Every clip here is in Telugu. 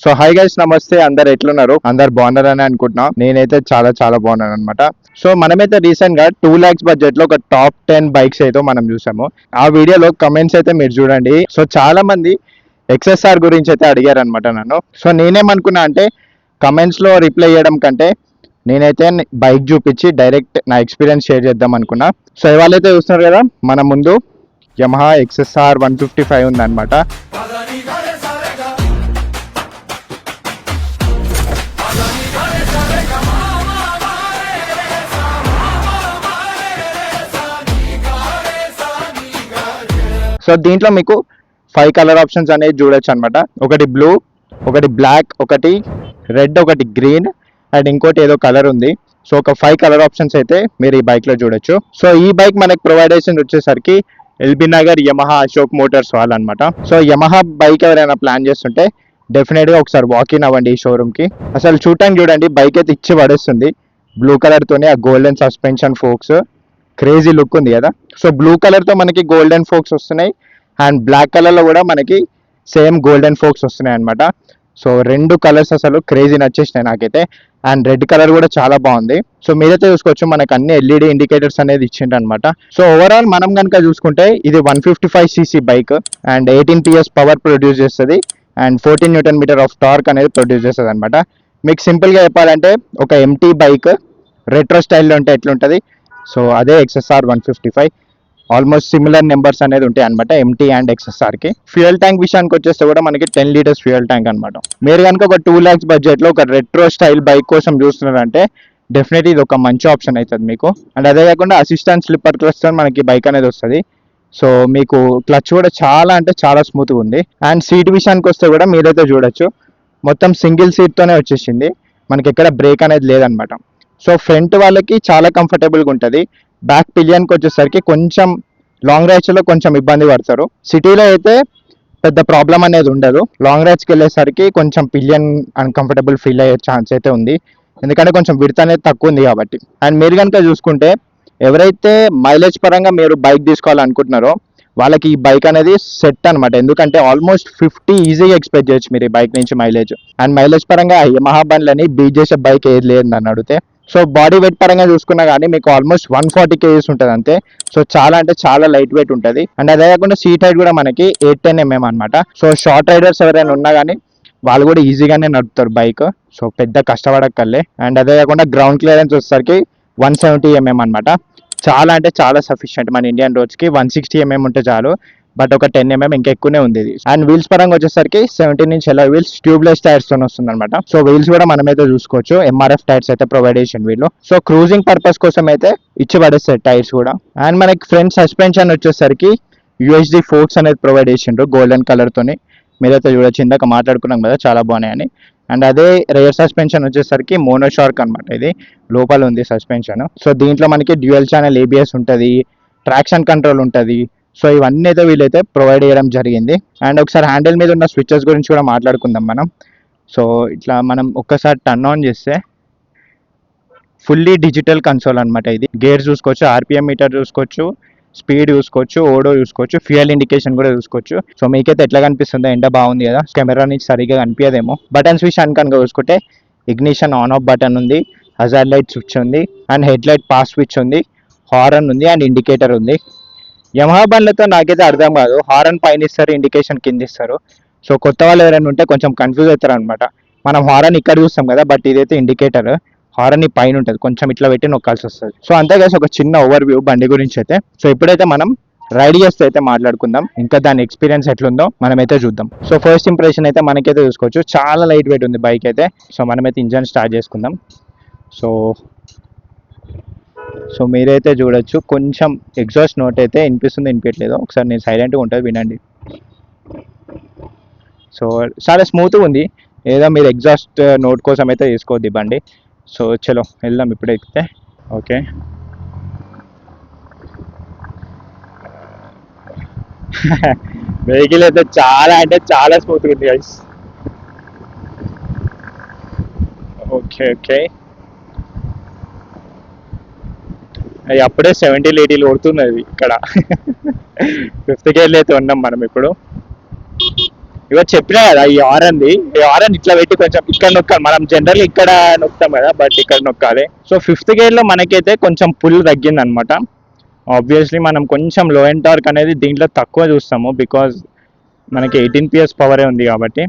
సో హాయ్ గైస్, నమస్తే. అందరు ఎట్లున్నారు? అందరు బాగున్నారని అనుకుంటున్నా. నేనైతే చాలా చాలా బాగున్నాను అనమాట. సో మనమైతే రీసెంట్ గా 2 lakhs బడ్జెట్ లో ఒక టాప్ 10 బైక్స్ అయితే మనం చూసాము. ఆ వీడియోలో కమెంట్స్ అయితే మీరు చూడండి. సో చాలా మంది XSR గురించి అయితే అడిగారు అనమాట నన్ను. సో నేనేమనుకున్నా అంటే కమెంట్స్ లో రిప్లై చేయడం కంటే నేనైతే బైక్ చూపించి డైరెక్ట్ నా ఎక్స్పీరియన్స్ షేర్ చేద్దాం అనుకున్నా. సో ఇవాళ అయితే చూస్తున్నారు కదా, మన ముందు యమహా XSR 155 ఉంది అనమాట. సో దీంట్లో మీకు 5 కలర్ ఆప్షన్స్ అనేది చూడొచ్చు అనమాట. ఒకటి బ్లూ, ఒకటి బ్లాక్, ఒకటి రెడ్, ఒకటి గ్రీన్ అండ్ ఇంకోటి ఏదో కలర్ ఉంది. సో ఒక 5 కలర్ ఆప్షన్స్ అయితే మీరు ఈ బైక్ లో చూడొచ్చు. సో ఈ బైక్ మనకి ప్రొవైడ్ చేసింది వచ్చేసరికి LB Nagar Yamaha Ashok Motors వాళ్ళు అనమాట. సో యమహా బైక్ ఎవరైనా ప్లాన్ చేస్తుంటే డెఫినెట్ గా ఒకసారి వాకిన్ అవ్వండి ఈ షోరూమ్ కి. అసలు చూడటానికి చూడండి, బైక్ అయితే ఇచ్చి పడేస్తుంది. బ్లూ కలర్ తోనే ఆ గోల్డెన్ సస్పెన్షన్ ఫోక్స్ క్రేజీ లుక్ ఉంది కదా. సో బ్లూ కలర్ తో మనకి గోల్డెన్ ఫోక్స్ వస్తున్నాయి అండ్ బ్లాక్ కలర్ లో కూడా మనకి సేమ్ గోల్డెన్ ఫోక్స్ వస్తున్నాయి అనమాట. సో రెండు కలర్స్ అసలు క్రేజీ నచ్చేసినాయి నాకైతే. అండ్ రెడ్ కలర్ కూడా చాలా బాగుంది. సో మీరైతే చూసుకోవచ్చు, మనకు అన్ని ఎల్ఈడి ఇండికేటర్స్ అనేది ఇచ్చిండ్రు అనమాట. సో ఓవరాల్ మనం కనుక చూసుకుంటే ఇది 155cc bike and 18 PS power produce చేస్తుంది అండ్ 14 Nm ఆఫ్ టార్క్ అనేది ప్రొడ్యూస్ చేస్తుంది అనమాట. మీకు సింపుల్ గా చెప్పాలంటే ఒక ఎంటీ బైక్ రెట్రో స్టైల్లో ఉంటే ఎట్లుంటుంది, సో అదే XSR 155. ఆల్మోస్ట్ సిమిలర్ నెంబర్స్ అనేది ఉంటాయి అనమాట ఎంటీ అండ్ XSR కి. ఫ్యూయల్ ట్యాంక్ విషయానికి వచ్చేస్తే కూడా మనకి 10 లీటర్స్ ఫ్యూయల్ ట్యాంక్ అనమాట. మీరు కనుక ఒక 2 lakhs బడ్జెట్ లో ఒక రెట్రో స్టైల్ బైక్ కోసం చూస్తున్నారంటే డెఫినెట్లీ ఇది ఒక మంచి ఆప్షన్ అవుతుంది మీకు. అండ్ అదే కాకుండా అసిస్టెంట్ స్లిప్పర్ క్లచ్ మనకి బైక్ అనేది వస్తుంది. సో మీకు క్లచ్ కూడా చాలా అంటే చాలా స్మూత్గా ఉంది. అండ్ సీట్ విషయానికి వస్తే కూడా మీరైతే చూడొచ్చు, మొత్తం సింగిల్ సీట్తోనే వచ్చేసింది. మనకి ఎక్కడ బ్రేక్ అనేది లేదనమాట. సో ఫ్రంట్ వాళ్ళకి చాలా కంఫర్టబుల్గా ఉంటుంది. బ్యాక్ పిలియన్కి వచ్చేసరికి కొంచెం లాంగ్ రైడ్స్లో కొంచెం ఇబ్బంది పడతారు. సిటీలో అయితే పెద్ద ప్రాబ్లం అనేది ఉండదు. లాంగ్ రైడ్స్కి వెళ్ళేసరికి కొంచెం పిలియన్ అన్కంఫర్టబుల్ ఫీల్ అయ్యే ఛాన్స్ అయితే ఉంది, ఎందుకంటే కొంచెం విడ్త్ అనేది తక్కువ ఉంది కాబట్టి. అండ్ మీరు కనుక చూసుకుంటే ఎవరైతే మైలేజ్ పరంగా మీరు బైక్ తీసుకోవాలనుకుంటున్నారో వాళ్ళకి ఈ బైక్ అనేది సెట్ అనమాట. ఎందుకంటే ఆల్మోస్ట్ 50 ఈజీగా ఎక్స్పెక్ట్ చేయొచ్చు మీరు ఈ బైక్ నుంచి మైలేజ్. అండ్ మైలేజ్ పరంగా యమహా బండ్లని బీట్ చేసే బైక్ ఏది లేదు నన్ను అడిగితే. సో బాడీ వెయిట్ పరంగా చూసుకున్నా కానీ మీకు ఆల్మోస్ట్ 140 kgs ఉంటుంది అంతే. సో చాలా అంటే చాలా లైట్ వెయిట్ ఉంటుంది. అండ్ అదే కాకుండా సీట్ హైట్ కూడా మనకి 810 mm అనమాట. సో షార్ట్ రైడర్స్ ఎవరైనా ఉన్నా కానీ వాళ్ళు కూడా ఈజీగానే నడుపుతారు బైక్. సో పెద్ద కష్టపడక్కర్లే. అండ్ అదే కాకుండా గ్రౌండ్ క్లియరెన్స్ వచ్చేసరికి 170 mm అనమాట. చాలా అంటే చాలా సఫిషియంట్. మన ఇండియన్ రోడ్స్ కి 160 mm ఉంటే చాలు, బట్ ఒక 10 mm ఇంకా ఎక్కువనే ఉంది ఇది. అండ్ వీల్స్ పరంగా వచ్చేసరికి 17-inch ఎలా వీల్స్ ట్యూబ్లెస్ టైర్స్ తో వస్తుంది అనమాట. సో వీల్స్ కూడా మనమైతే చూసుకోవచ్చు, MRF టైర్స్ అయితే ప్రొవైడ్ చేసిన వీళ్ళు. సో క్రూజింగ్ పర్పస్ కోసం అయితే ఇచ్చి పడేస్తాయి టైర్స్ కూడా. అండ్ మనకి ఫ్రంట్ సస్పెన్షన్ వచ్చేసరికి UHD ఫోర్క్స్ అనేది ప్రొవైడ్ చేసిండ్రు గోల్డెన్ కలర్ తోని. మీరైతే చూడొచ్చు, ఇందాక మాట్లాడుకున్నాం కదా చాలా బాగున్నాయని. అండ్ అదే రేర్ సస్పెన్షన్ వచ్చేసరికి మోనోషార్క్ అనమాట. ఇది లోపల ఉంది సస్పెన్షన్. సో దీంట్లో మనకి డ్యూయల్ ఛానల్ ABS ఉంటుంది, ట్రాక్షన్ కంట్రోల్ ఉంటుంది. సో ఇవన్నీ అయితే వీళ్ళైతే ప్రొవైడ్ చేయడం జరిగింది. అండ్ ఒకసారి హ్యాండిల్ మీద ఉన్న స్విచెస్ గురించి కూడా మాట్లాడుకుందాం మనం. సో ఇట్లా మనం ఒక్కసారి టర్న్ ఆన్ చేస్తే ఫుల్లీ డిజిటల్ కన్సోల్ అనమాట. ఇది గేర్ చూసుకోవచ్చు, RPM మీటర్ చూసుకోవచ్చు, స్పీడ్ చూసుకోవచ్చు, ఓడో చూసుకోవచ్చు, ఫ్యూయల్ ఇండికేషన్ కూడా చూసుకోవచ్చు. సో మీకైతే ఎట్లా కనిపిస్తుందో, ఎండ బాగుంది కదా, కెమెరా నుంచి సరిగ్గా కనిపించదేమో. బటన్స్ విషయానికి కనుక చూసుకుంటే ఇగ్నిషన్ ఆన్ ఆఫ్ బటన్ ఉంది, హజార్డ్ లైట్ స్విచ్ ఉంది and head light pass switch ఉంది, హారన్ ఉంది అండ్ ఇండికేటర్ ఉంది. యమహా బండ్లతో నాకైతే అర్థం కాదు, హారన్ పైన ఇస్తారు, ఇండికేషన్ కింద ఇస్తారు. సో కొత్త వాళ్ళు ఎవరైనా ఉంటే కొంచెం కన్ఫ్యూజ్ అవుతారు అనమాట. మనం హారన్ ఇక్కడ చూస్తాం కదా, బట్ ఇదైతే ఇండికేటర్ హారన్ పైన ఉంటుంది, కొంచెం ఇట్లా పెట్టి నొక్కాల్సి వస్తుంది. సో అంతే కదా, ఒక చిన్న ఓవర్ వ్యూ బండి గురించి అయితే. సో ఇప్పుడైతే మనం రైడ్ చేస్తే అయితే మాట్లాడుకుందాం, ఇంకా దాని ఎక్స్పీరియన్స్ ఎట్లుందో మనమైతే చూద్దాం. సో ఫస్ట్ ఇంప్రెషన్ అయితే మనకైతే చూసుకోవచ్చు, చాలా లైట్ వెయిట్ ఉంది బైక్ అయితే. సో మనమైతే ఇంజన్ స్టార్ట్ చేసుకుందాం. సో సో మీరైతే చూడొచ్చు, కొంచెం ఎగ్జాస్ట్ నోట్ అయితే వినిపిస్తుంది, వినిపించలేదు. ఒకసారి నేను సైలెంట్గా ఉంటుంది వినండి. సో చాలా స్మూత్గా ఉంది. ఏదో మీరు ఎగ్జాస్ట్ నోట్ కోసం అయితే తీసుకోవద్దు ఈ బండి. సో చలో వెళ్దాం ఇప్పుడు ఎక్కితే. ఓకే, వెహికల్ అయితే చాలా అంటే చాలా స్మూత్గా ఉంది గైస్. ఓకే ఓకే, అది అప్పుడే 70-80 కొడుతున్నది ఇక్కడ. 5th గేర్లో అయితే ఉన్నాం మనం ఇప్పుడు. ఇవాళ చెప్పినా కదా ఈ ఆరన్ ఇట్లా పెట్టి కొంచెం ఇక్కడ నొక్కాలి. మనం జనరల్ ఇక్కడ నొక్కుతాం కదా, బట్ ఇక్కడ నొక్కాలి. సో 5th గేర్ లో మనకైతే కొంచెం పుల్ తగ్గింది అనమాట. ఆబ్వియస్లీ మనం కొంచెం లో ఎండ్ టార్క్ అనేది దీంట్లో తక్కువ చూస్తాము, బికాజ్ మనకి 18 PS పవరే ఉంది కాబట్టి.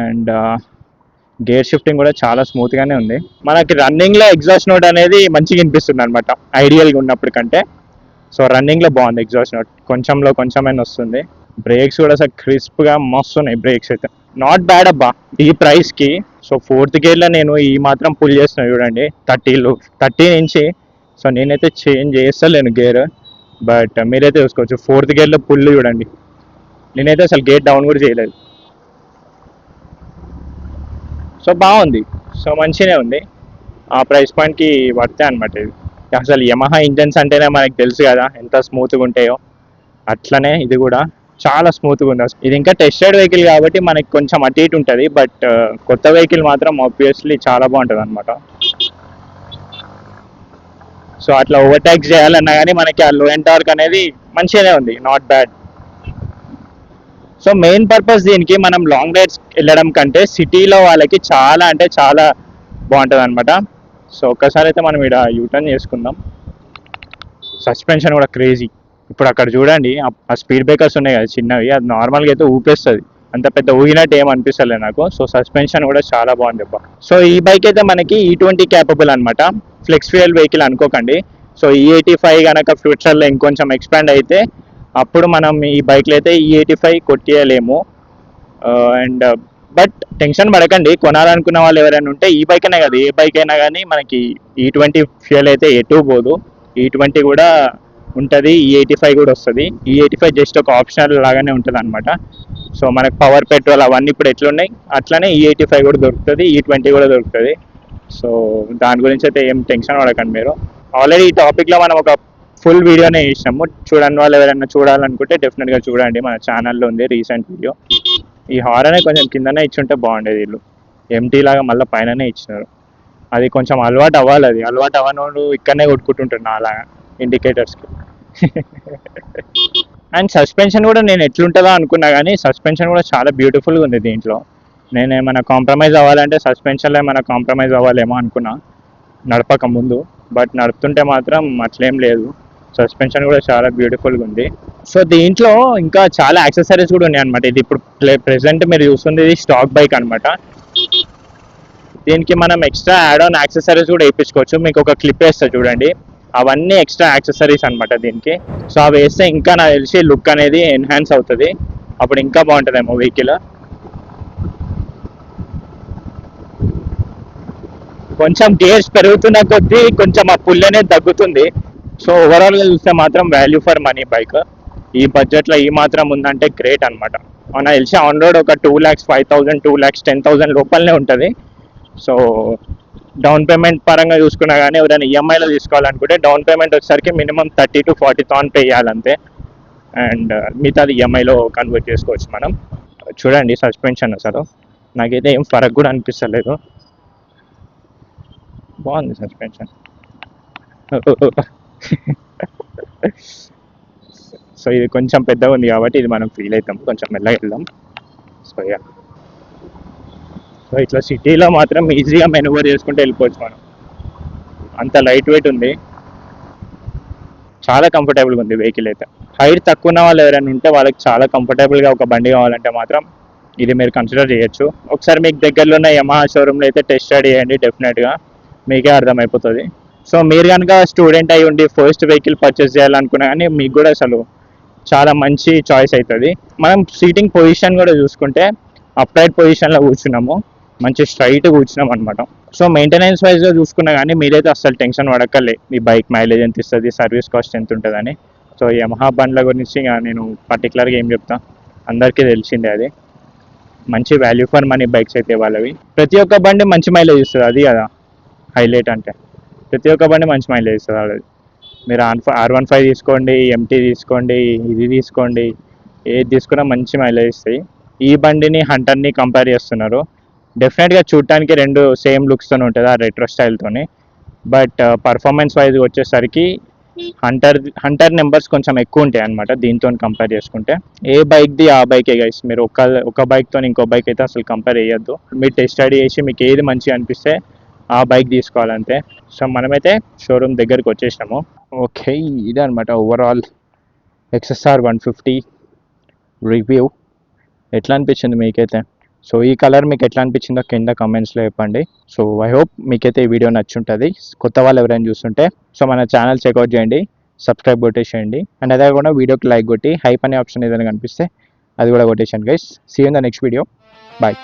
అండ్ గేర్ షిఫ్టింగ్ కూడా చాలా స్మూత్గానే ఉంది. మనకి రన్నింగ్లో ఎగ్జాస్ట్ నోట్ అనేది మంచిగా వినిపిస్తుంది అనమాట ఐడియల్గా ఉన్నప్పుడు కంటే. సో రన్నింగ్లో బాగుంది ఎగ్జాస్ట్ నోట్, కొంచెంలో కొంచెమైనా వస్తుంది. బ్రేక్స్ కూడా అసలు క్రిస్ప్గా మస్తు ఉన్నాయి బ్రేక్స్ అయితే. నాట్ బ్యాడ్ అబ్బా ఈ ప్రైస్కి. సో 4th గేర్లో నేను ఈ మాత్రం పుల్ చేస్తున్నా చూడండి, 30 నుంచి. సో నేనైతే చేంజ్ చేస్తలేను గేర్, బట్ మీరైతే చూసుకోవచ్చు 4th గేర్లో పుల్ చూడండి. నేనైతే అసలు గేర్ డౌన్ కూడా చేయలేదు. సో బాగుంది, సో మంచిగానే ఉంది. ఆ ప్రైస్ పాయింట్కి వర్తే అనమాట ఇది. అసలు యమహా ఇంజన్స్ అంటేనే మనకి తెలుసు కదా ఎంత స్మూత్గా ఉంటాయో, అట్లనే ఇది కూడా చాలా స్మూత్గా ఉంది. ఇది ఇంకా టెస్టెడ్ వెహికల్ కాబట్టి మనకి కొంచెం అటు ఇటు ఉంటుంది, బట్ కొత్త వెహికల్ మాత్రం ఆబ్వియస్లీ చాలా బాగుంటుంది అనమాట. సో అట్లా ఓవర్టేక్ చేయాలన్నా కానీ మనకి ఆ లో ఎండ్ టార్క్ అనేది మంచిగానే ఉంది, not bad. So main purpose దీనికి మనం లాంగ్ రైడ్స్ వెళ్ళడం కంటే సిటీలో వాళ్ళకి చాలా అంటే చాలా బాగుంటుంది అనమాట. సో ఒక్కసారి అయితే మనం ఇక్కడ యూటర్న్ చేసుకుందాం. సస్పెన్షన్ కూడా క్రేజీ. ఇప్పుడు అక్కడ చూడండి ఆ స్పీడ్ బ్రేకర్స్ ఉన్నాయి కదా చిన్నవి, అది నార్మల్గా అయితే ఊపేస్తుంది, అంత పెద్ద ఊగినట్టు ఏం అనిపిస్తలేదు నాకు. సో సస్పెన్షన్ కూడా చాలా బాగుంది అబ్బా. సో ఈ బైక్ అయితే మనకి E20 క్యాపబుల్ అనమాట, ఫ్లెక్స్ ఫ్యూయల్ వెహికల్ అనుకోకండి. సో E85 కనుక ఫ్యూచర్లో ఇంకొంచెం ఎక్స్పాండ్ అయితే అప్పుడు మనం ఈ బైక్లో అయితే E85 కొట్టేయలేము. అండ్ బట్ టెన్షన్ పడకండి, కొనాలనుకున్న వాళ్ళు ఎవరైనా ఉంటే ఈ బైక్ అయినా కదా ఏ బైక్ అయినా కానీ మనకి E20 ఫ్యూయల్ అయితే ఎటు పోదు. E20 కూడా ఉంటుంది, E85 కూడా వస్తుంది. E85 జస్ట్ ఒక ఆప్షనల్ లాగానే ఉంటుంది అనమాట. సో మనకు పవర్ పెట్రోల్ అవన్నీ ఇప్పుడు ఎట్లున్నాయి అట్లనే E85 కూడా దొరుకుతుంది, E20 కూడా దొరుకుతుంది. సో దాని గురించి అయితే ఏం టెన్షన్ పడకండి మీరు. ఆల్రెడీ ఈ టాపిక్లో మనం ఒక ఫుల్ వీడియోనే చేసినాము, చూడండి వాళ్ళు ఎవరైనా చూడాలనుకుంటే డెఫినెట్గా చూడండి, మన ఛానల్లో ఉంది రీసెంట్ వీడియో. ఈ హారనే కొంచెం కిందనే ఇచ్చుంటే బాగుండేది, వీళ్ళు ఎంటీ లాగా మళ్ళీ పైననే ఇచ్చినారు. అది కొంచెం అలవాటు అవ్వాలి, అది అలవాటు అవ్వనోడు ఇక్కడనే కొట్టుకుంటుంటాడు అలాగా ఇండికేటర్స్కి. అండ్ సస్పెన్షన్ కూడా నేను ఎట్లుంటుందో అనుకున్నా కానీ సస్పెన్షన్ కూడా చాలా బ్యూటిఫుల్గా ఉంది దీంట్లో. నేను ఏమైనా కాంప్రమైజ్ అవ్వాలంటే సస్పెన్షన్లో ఏమైనా కాంప్రమైజ్ అవ్వాలేమో అనుకున్నా నడపక ముందు, బట్ నడుపుతుంటే మాత్రం అట్లేం లేదు. సస్పెన్షన్ కూడా చాలా బ్యూటిఫుల్గా ఉంది. సో దీంట్లో ఇంకా చాలా యాక్సెసరీస్ కూడా ఉన్నాయి అనమాట. ఇది ఇప్పుడు ప్రెసెంట్ మీరు చూస్తుంది ఇది స్టాక్ బైక్ అనమాట. దీనికి మనం ఎక్స్ట్రా యాడ్ ఆన్ యాక్సెసరీస్ కూడా వేయించుకోవచ్చు. మీకు ఒక క్లిప్ వేస్తా చూడండి, అవన్నీ ఎక్స్ట్రా యాక్సెసరీస్ అనమాట దీనికి. సో అవి వేస్తే ఇంకా నాకు తెలిసి లుక్ అనేది ఎన్హాన్స్ అవుతుంది, అప్పుడు ఇంకా బాగుంటుందేమో వెహికల్. కొంచెం గేర్స్ పెరుగుతున్న కొద్దీ కొంచెం ఆ పుల్ అనేది తగ్గుతుంది. సో ఓవరాల్గా చూస్తే మాత్రం వాల్యూ ఫర్ మనీ బైక్. ఈ బడ్జెట్లో ఈ మాత్రం ఉందంటే గ్రేట్ అనమాట. మన తెలిసి ఆన్ రోడ్ ఒక 2,05,000 2,10,000 లోపలనే ఉంటుంది. సో డౌన్ పేమెంట్ పరంగా చూసుకున్నా కానీ ఎవరైనా ఈఎంఐలో తీసుకోవాలనుకుంటే డౌన్ పేమెంట్ వచ్చేసరికి మినిమం 30,000 to 40,000 పే చేయాలంతే. అండ్ మిగతాది ఈఎంఐలో కన్వర్ట్ చేసుకోవచ్చు మనం. చూడండి సస్పెన్షన్ అసలు నాకైతే ఏం ఫరక్ కూడా అనిపిస్తలేదు, బాగుంది సస్పెన్షన్. సో ఇది కొంచెం పెద్దగా ఉంది కాబట్టి ఇది మనం ఫీల్ అవుతాం, కొంచెం మెల్లగా వెళ్దాం. సో యా, సో ఇట్లా సిటీలో మాత్రం ఈజీగా మెనూవర్ చేసుకుంటూ వెళ్ళిపోవచ్చు మనం, అంత లైట్ వెయిట్ ఉంది, చాలా కంఫర్టబుల్గా ఉంది వెహికల్ అయితే. హైట్ తక్కువ ఉన్న వాళ్ళు ఎవరైనా ఉంటే వాళ్ళకి చాలా కంఫర్టబుల్గా ఒక బండి కావాలంటే మాత్రం ఇది మీరు కన్సిడర్ చేయొచ్చు. ఒకసారి మీకు దగ్గరలో ఉన్న యమహా షోరూమ్లో అయితే టెస్ట్ రైడ్ చేయండి, డెఫినెట్గా మీకే అర్థమైపోతుంది. సో మీరు కనుక స్టూడెంట్ అయి ఉండి ఫస్ట్ వెహికల్ పర్చేస్ చేయాలనుకున్నా కానీ మీకు కూడా అసలు చాలా మంచి చాయిస్ అవుతుంది. మనం సీటింగ్ పొజిషన్ కూడా చూసుకుంటే అప్రైట్ పొజిషన్లో కూర్చున్నాము, మంచి స్ట్రైట్ కూర్చున్నాం అనమాట. సో మెయింటెనెన్స్ వైజ్గా చూసుకున్నా కానీ మీరైతే అస్సలు టెన్షన్ పడక్కర్లే, మీ బైక్ మైలేజ్ ఎంత ఇస్తుంది, సర్వీస్ కాస్ట్ ఎంత ఉంటుందని. సో యమహా బండ్ల గురించి నేను పర్టికులర్గా ఏం చెప్తా, అందరికీ తెలిసిందే అది. మంచి వాల్యూ ఫర్ మనీ బైక్స్ అయితే వాళ్ళవి. ప్రతి ఒక్క బండి మంచి మైలేజ్ ఇస్తుంది, అది కదా హైలైట్ అంటే. ప్రతి ఒక్క బండి మంచి మైలేజ్ ఇస్తుంది వాళ్ళది. మీరు R15 తీసుకోండి, MT తీసుకోండి, ఇది తీసుకోండి, ఏది తీసుకున్నా మంచి మైలేజ్ ఇస్తాయి. ఈ బండిని హంటర్ని కంపేర్ చేస్తున్నారు, డెఫినెట్గా చూడటానికి రెండు సేమ్ లుక్స్తో ఉంటుంది ఆ రెట్రో స్టైల్తోని. బట్ పర్ఫార్మెన్స్ వైజ్ వచ్చేసరికి హంటర్ నెంబర్స్ కొంచెం ఎక్కువ ఉంటాయి అనమాట దీంతో కంపేర్ చేసుకుంటే. ఏ బైక్ది ఆ బైకే గైస్, మీరు ఒక బైక్తో ఇంకో బైక్ అయితే అసలు కంపేర్ చేయొద్దు. మీరు టెస్ట్ స్టడీ చేసి మీకు ఏది మంచిగా అనిపిస్తే ఆ బైక్ తీసుకోవాలంతే. సో మనమైతే షోరూమ్ దగ్గరికి వచ్చేసినాము. ఓకే, ఇదే అనమాట ఓవరాల్ XSR 150 రివ్యూ. ఎట్లా అనిపించింది మీకైతే? సో ఈ కలర్ మీకు ఎట్లా అనిపించిందో కింద కమెంట్స్లో చెప్పండి. సో ఐ హోప్ మీకైతే ఈ వీడియో నచ్చుంటుంది. కొత్త వాళ్ళు ఎవరైనా చూస్తుంటే సో మన ఛానల్ చెక్అవుట్ చేయండి, సబ్స్క్రైబ్ కొట్టేసేయండి. అండ్ అదే కూడా వీడియోకి లైక్ కొట్టి హైప్ అనే ఆప్షన్ ఏదైనా కనిపిస్తే అది కూడా కొట్టేసాను guys. See you in the next video. Bye.